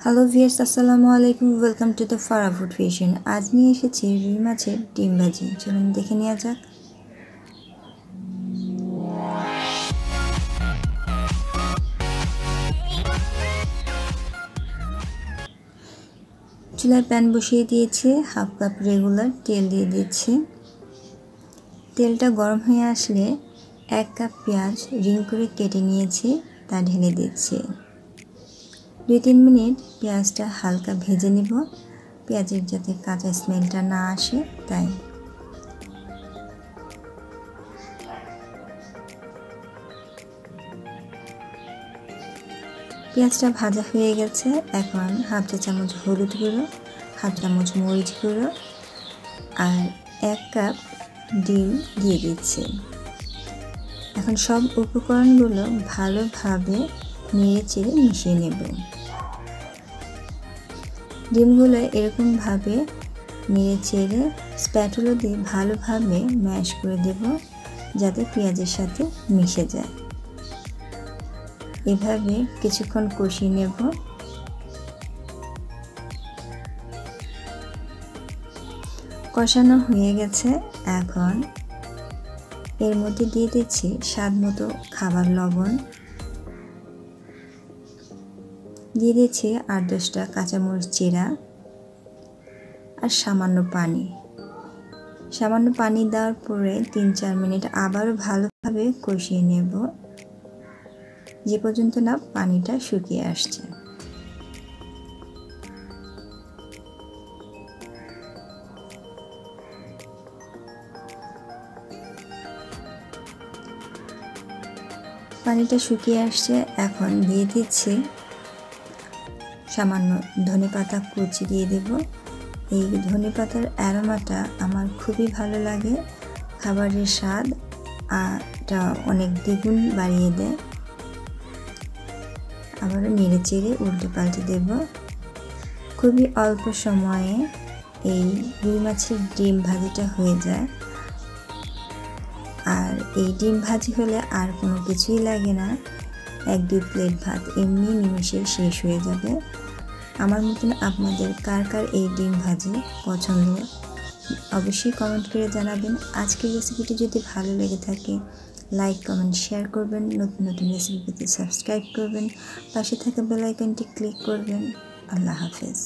Hello viewers, আসসালামু আলাইকুম। Welcome to the Fara food fusion. আজ নিয়ে এসেছি রুই মাছের ডিম ভাজি। চলুন দেখে নেওয়া যাক। চুলায় প্যান বসিয়ে দিয়েছি, হাফ কাপ রেগুলার তেল দিয়ে দিচ্ছি। তেলটা গরম হয়ে আসলে 1 কাপ পেঁয়াজ রিং করে কেটে নিয়েছি, তা ঢেলে দিচ্ছি। 2-3 মিনিট পেঁয়াজটা হালকা ভেজে নিব, পেঁয়াজের যাতে কাঁচা স্মেলটা না আসে তাই। পেঁয়াজটা ভাজা হয়ে গেছে। এখন হাফ চা চামচ হলুদ গুঁড়ো, হাফ চামচ মরিচ গুঁড়ো আর 1 কাপ ডিম দিয়ে দিচ্ছি। এখন সব উপকরণগুলো ভালোভাবে নেড়ে চেড়ে মিশিয়ে নেব। ডিমগুলো এরকমভাবে নেড়ে চেড়ে স্প্যাটুলা দিয়ে ভালোভাবে ম্যাশ করে দেব, যাতে পেঁয়াজের সাথে মিশে যায়। এভাবে কিছুক্ষণ কষিয়ে নেব। কষানো হয়ে গেছে। এখন এর মধ্যে দিয়ে দিচ্ছি স্বাদ মতো খাবার লবণ, দিয়ে দিচ্ছি 8-10টা কাঁচামরিচ চিরা আর সামান্য পানি। সামান্য পানি দেওয়ার পরে 3-4 মিনিট আবারও ভালোভাবে কষিয়ে নেব, যে পর্যন্ত না পানিটা শুকিয়ে আসছে। পানিটা শুকিয়ে আসছে। এখন দিয়ে দিচ্ছি সামান্য ধনেপাতা কুচি দিয়ে দেব। এই ধনেপাতার অ্যারোমাটা আমার খুবই ভালো লাগে, খাবারের স্বাদ অনেক দ্বিগুণ বাড়িয়ে দেয়। আবারও নেড়ে চেড়ে উল্টে পাল্টে দেব। খুবই অল্প সময়ে এই রুই মাছের ডিম ভাজিটা হয়ে যায়। আর এই ডিম ভাজি হলে আর কোনো কিছুই লাগে না, 1-2 প্লেট ভাত এমনি নিমেষে শেষ হয়ে যাবে। আমার মতন আপনাদের কার কার এই ডিম ভাজি পছন্দ অবশ্যই কমেন্ট করে জানাবেন। আজকের রেসিপিটি যদি ভালো লেগে থাকে লাইক, কমেন্ট, শেয়ার করবেন। নতুন নতুন রেসিপি পেতে সাবস্ক্রাইব করবেন, পাশে থাকা বেল আইকনটি ক্লিক করবেন। আল্লাহ হাফেজ।